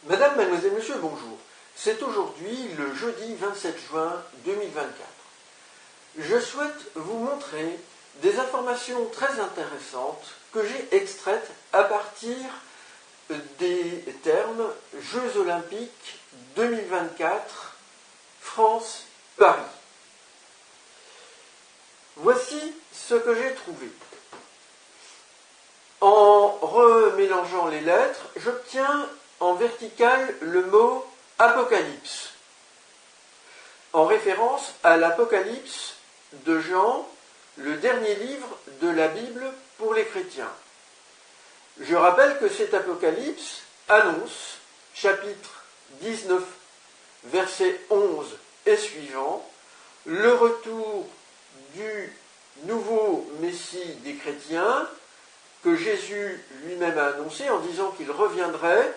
Madame, mademoiselle, monsieur, bonjour. C'est aujourd'hui le jeudi 27 juin 2024. Je souhaite vous montrer des informations très intéressantes que j'ai extraites à partir des termes Jeux Olympiques 2024 France-Paris. Voici ce que j'ai trouvé. En remélangeant les lettres, j'obtiens en vertical le mot Apocalypse, en référence à l'Apocalypse de Jean, le dernier livre de la Bible pour les chrétiens. Je rappelle que cet Apocalypse annonce, chapitre 19, verset 11 et suivant, le retour du nouveau Messie des chrétiens que Jésus lui-même a annoncé en disant qu'il reviendrait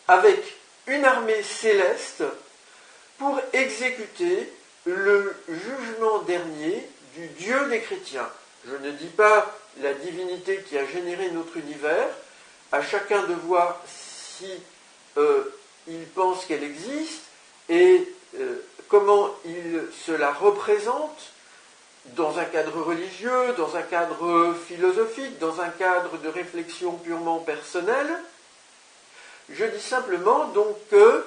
avec une armée céleste pour exécuter le jugement dernier du Dieu des chrétiens. Je ne dis pas la divinité qui a généré notre univers, à chacun de voir si il pense qu'elle existe et comment il se la représente dans un cadre religieux, dans un cadre philosophique, dans un cadre de réflexion purement personnelle. Je dis simplement donc que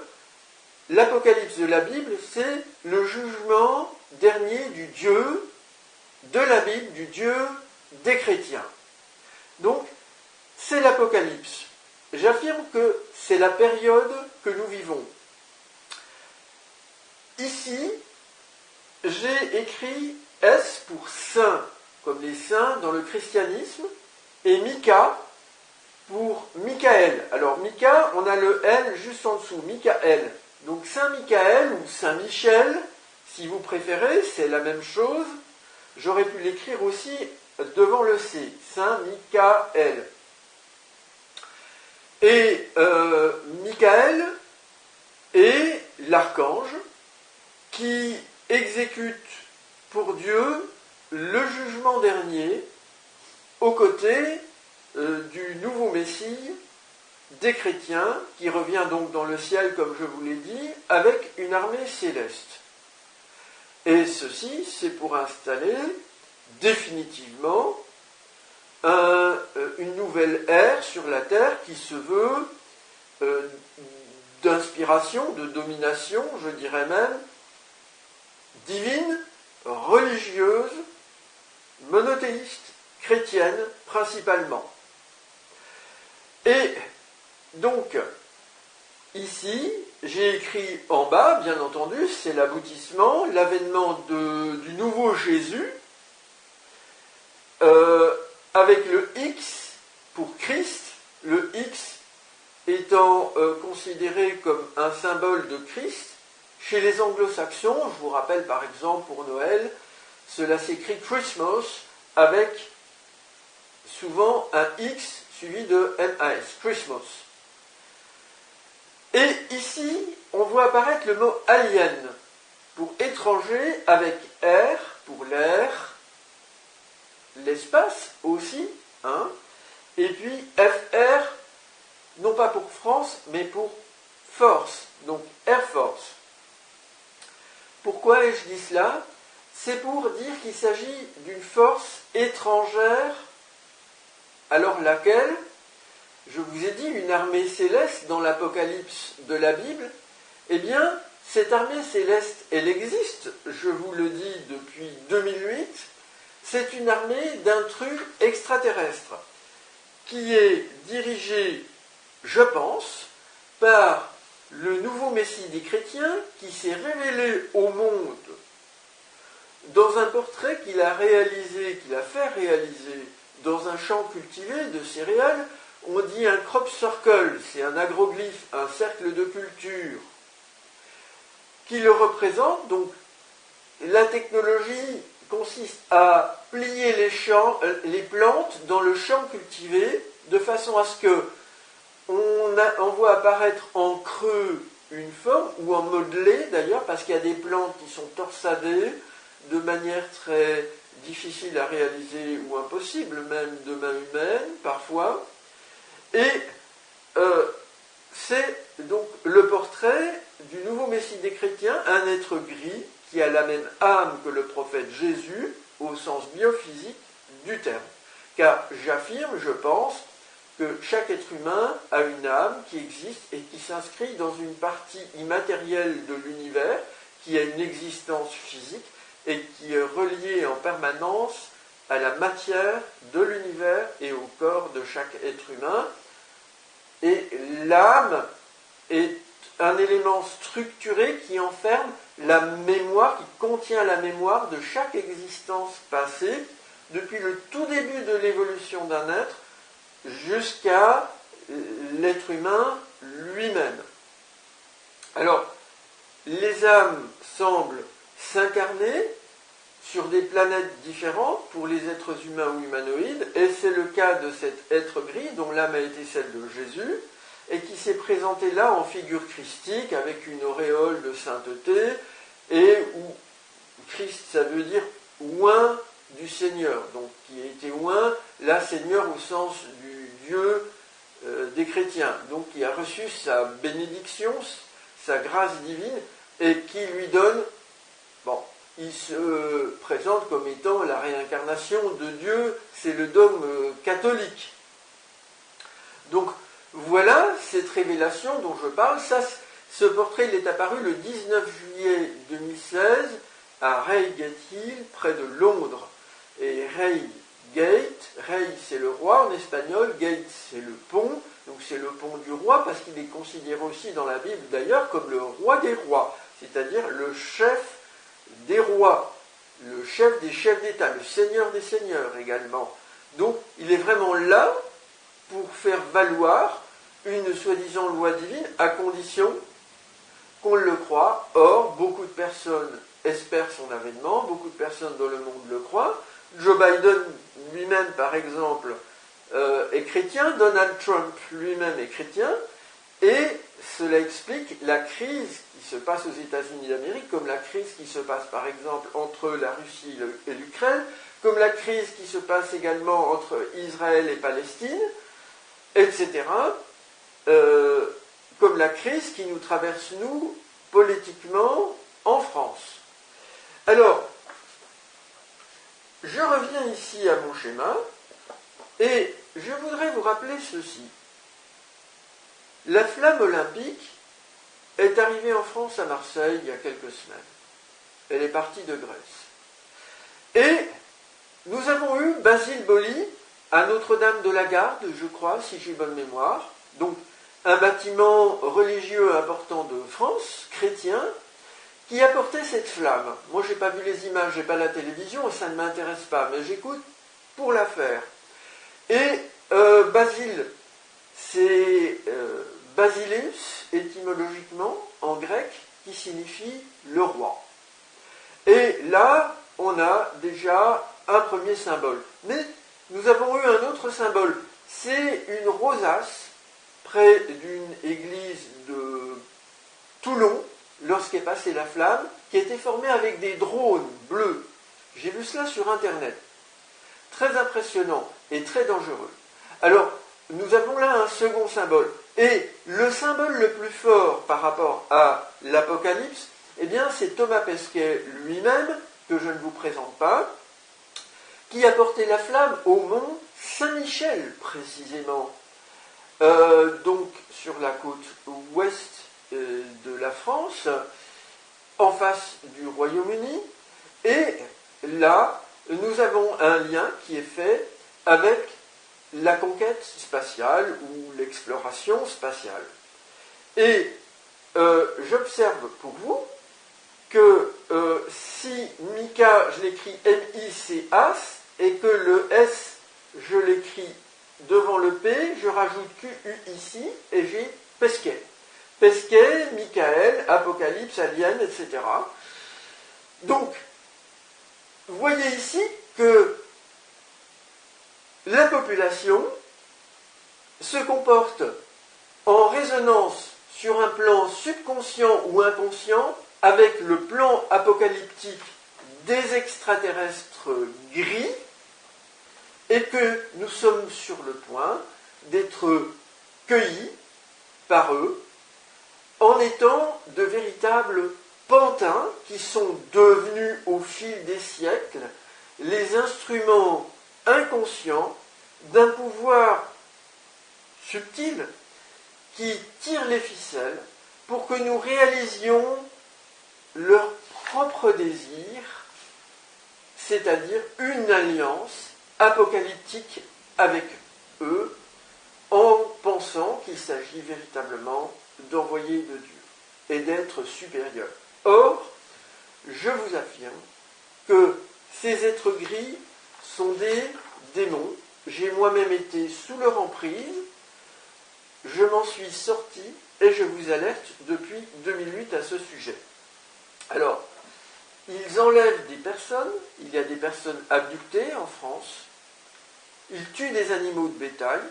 l'Apocalypse de la Bible, c'est le jugement dernier du Dieu de la Bible, du Dieu des chrétiens. Donc, c'est l'Apocalypse. J'affirme que c'est la période que nous vivons. Ici, j'ai écrit S pour saint, comme les saints dans le christianisme, et Mika pour Michael. Alors Mika, on a le L juste en dessous, Michael. Donc Saint Michael ou Saint Michel, si vous préférez, c'est la même chose. J'aurais pu l'écrire aussi devant le C, Saint Michael. Et Michael est l'archange qui exécute pour Dieu le jugement dernier aux côtés du nouveau Messie des chrétiens qui revient donc dans le ciel, comme je vous l'ai dit, avec une armée céleste. Et ceci, c'est pour installer définitivement une nouvelle ère sur la terre qui se veut d'inspiration, de domination, je dirais même, divine, religieuse, monothéiste, chrétienne principalement. Et donc, ici, j'ai écrit en bas, bien entendu, c'est l'aboutissement, l'avènement du nouveau Jésus, avec le X pour Christ, le X étant considéré comme un symbole de Christ. Chez les anglo-saxons, je vous rappelle par exemple pour Noël, cela s'écrit Christmas avec souvent un X suivi de MAS, Christmas. Et ici, on voit apparaître le mot alien pour étranger avec R pour l'air, l'espace aussi, hein, et puis FR, non pas pour France, mais pour force, donc Air Force. Pourquoi ai-je dit cela? C'est pour dire qu'il s'agit d'une force étrangère, alors laquelle, je vous ai dit, une armée céleste dans l'Apocalypse de la Bible, eh bien, cette armée céleste, elle existe, je vous le dis depuis 2008, c'est une armée d'intrus extraterrestres, qui est dirigée, je pense, par le nouveau Messie des chrétiens, qui s'est révélé au monde dans un portrait qu'il a réalisé, qu'il a fait réaliser dans un champ cultivé de céréales. On dit un crop circle, c'est un agroglyphe, un cercle de culture, qui le représente. Donc, la technologie consiste à plier les plantes dans le champ cultivé, de façon à ce que on voit apparaître en creux une forme, ou en modelé d'ailleurs, parce qu'il y a des plantes qui sont torsadées de manière très difficile à réaliser, ou impossible même de main humaine, parfois. Et c'est donc le portrait du nouveau Messie des chrétiens, un être gris qui a la même âme que le prophète Jésus, au sens biophysique du terme. Car j'affirme, je pense, que chaque être humain a une âme qui existe et qui s'inscrit dans une partie immatérielle de l'univers, qui a une existence physique et qui est reliée en permanence à la matière de l'univers et au corps de chaque être humain. Et l'âme est un élément structuré qui enferme la mémoire, qui contient la mémoire de chaque existence passée, depuis le tout début de l'évolution d'un être jusqu'à l'être humain lui-même. Alors, les âmes semblent s'incarner sur des planètes différentes pour les êtres humains ou humanoïdes, et c'est le cas de cet être gris dont l'âme a été celle de Jésus, et qui s'est présenté là en figure christique avec une auréole de sainteté, et où Christ, ça veut dire oint du Seigneur, donc qui a été oint, là Seigneur au sens du Dieu des chrétiens, donc qui a reçu sa bénédiction, sa grâce divine, et qui lui donne, il se présente comme étant la réincarnation de Dieu, c'est le dogme catholique. Donc voilà cette révélation dont je parle. Ce portrait il est apparu le 19 juillet 2016 à Reigate Hill, près de Londres. Et Reigate, Rei c'est le roi en espagnol, Gate c'est le pont, donc c'est le pont du roi parce qu'il est considéré aussi dans la Bible d'ailleurs comme le roi des rois, c'est-à-dire le chef des rois, le chef des chefs d'État, le seigneur des seigneurs également. Donc il est vraiment là pour faire valoir une soi-disant loi divine à condition qu'on le croie. Or, beaucoup de personnes espèrent son avènement, beaucoup de personnes dans le monde le croient. Joe Biden lui-même, par exemple, est chrétien, Donald Trump lui-même est chrétien, et cela explique la crise qui se passe aux États-Unis d'Amérique, comme la crise qui se passe par exemple entre la Russie et l'Ukraine, comme la crise qui se passe également entre Israël et Palestine, etc., comme la crise qui nous traverse, nous, politiquement, en France. Alors, je reviens ici à mon schéma, et je voudrais vous rappeler ceci. La flamme olympique est arrivée en France à Marseille il y a quelques semaines. Elle est partie de Grèce. Et nous avons eu Basile Boli à Notre-Dame de la Garde, je crois, si j'ai bonne mémoire. Donc, un bâtiment religieux important de France, chrétien, qui apportait cette flamme. Moi, je n'ai pas vu les images, je n'ai pas la télévision, et ça ne m'intéresse pas, mais j'écoute pour la faire. Et Basile, c'est Basileus, étymologiquement, en grec, qui signifie le roi. Et là, on a déjà un premier symbole. Mais nous avons eu un autre symbole. C'est une rosace près d'une église de Toulon, lorsqu'est passée la flamme, qui était formée avec des drones bleus. J'ai vu cela sur Internet. Très impressionnant et très dangereux. Alors, nous avons là un second symbole. Et le symbole le plus fort par rapport à l'Apocalypse, eh bien, c'est Thomas Pesquet lui-même, que je ne vous présente pas, qui a porté la flamme au mont Saint-Michel, précisément. Donc, sur la côte ouest de la France, en face du Royaume-Uni. Et là, nous avons un lien qui est fait avec la conquête spatiale ou l'exploration spatiale. Et j'observe pour vous que si Mika, je l'écris M-I-C-A, et que le S, je l'écris devant le P, je rajoute Q-U ici, et j'ai Pesquet. Pesquet, Michael, Apocalypse, Alien, etc. Donc, vous voyez ici que la population se comporte en résonance sur un plan subconscient ou inconscient avec le plan apocalyptique des extraterrestres gris, et que nous sommes sur le point d'être cueillis par eux, en étant de véritables pantins qui sont devenus au fil des siècles les instruments inconscients d'un pouvoir subtil qui tire les ficelles pour que nous réalisions leur propre désir, c'est-à-dire une alliance apocalyptique avec eux, en pensant qu'il s'agit véritablement d'envoyer de Dieu et d'être supérieur. Or, je vous affirme que ces êtres gris sont des démons. J'ai moi-même été sous leur emprise, je m'en suis sorti et je vous alerte depuis 2008 à ce sujet. Alors, ils enlèvent des personnes, il y a des personnes abductées en France, ils tuent des animaux de bétail.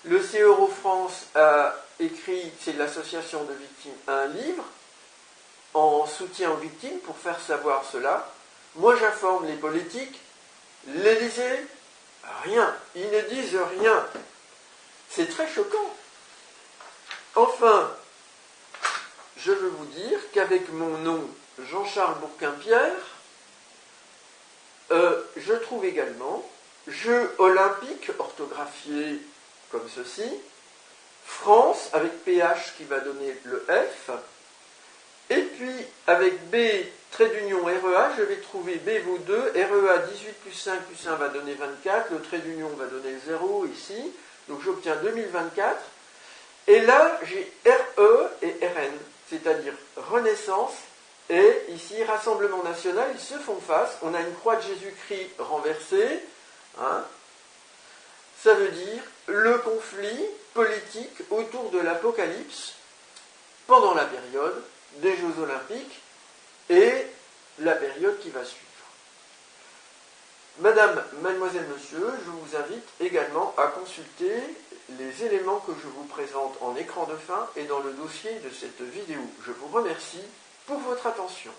Le CERO France a écrit, c'est l'association de victimes, un livre en soutien aux victimes pour faire savoir cela. Moi j'informe les politiques, l'Élysée, rien, ils ne disent rien. C'est très choquant. Enfin, je veux vous dire qu'avec mon nom Jean-Charles Bourquin-Pierre, je trouve également Jeux olympiques orthographiés comme ceci, France avec PH qui va donner le F, et puis avec B, trait d'union REA, je vais trouver B vaut 2, REA 18 plus 5 plus 1 va donner 24, le trait d'union va donner 0 ici, donc j'obtiens 2024, et là j'ai RE et RN, c'est-à-dire Renaissance, et ici Rassemblement National, ils se font face, on a une croix de Jésus-Christ renversée, hein. Ça veut dire le conflit politique autour de l'Apocalypse pendant la période des Jeux Olympiques et la période qui va suivre. Madame, mademoiselle, monsieur, je vous invite également à consulter les éléments que je vous présente en écran de fin et dans le dossier de cette vidéo. Je vous remercie pour votre attention.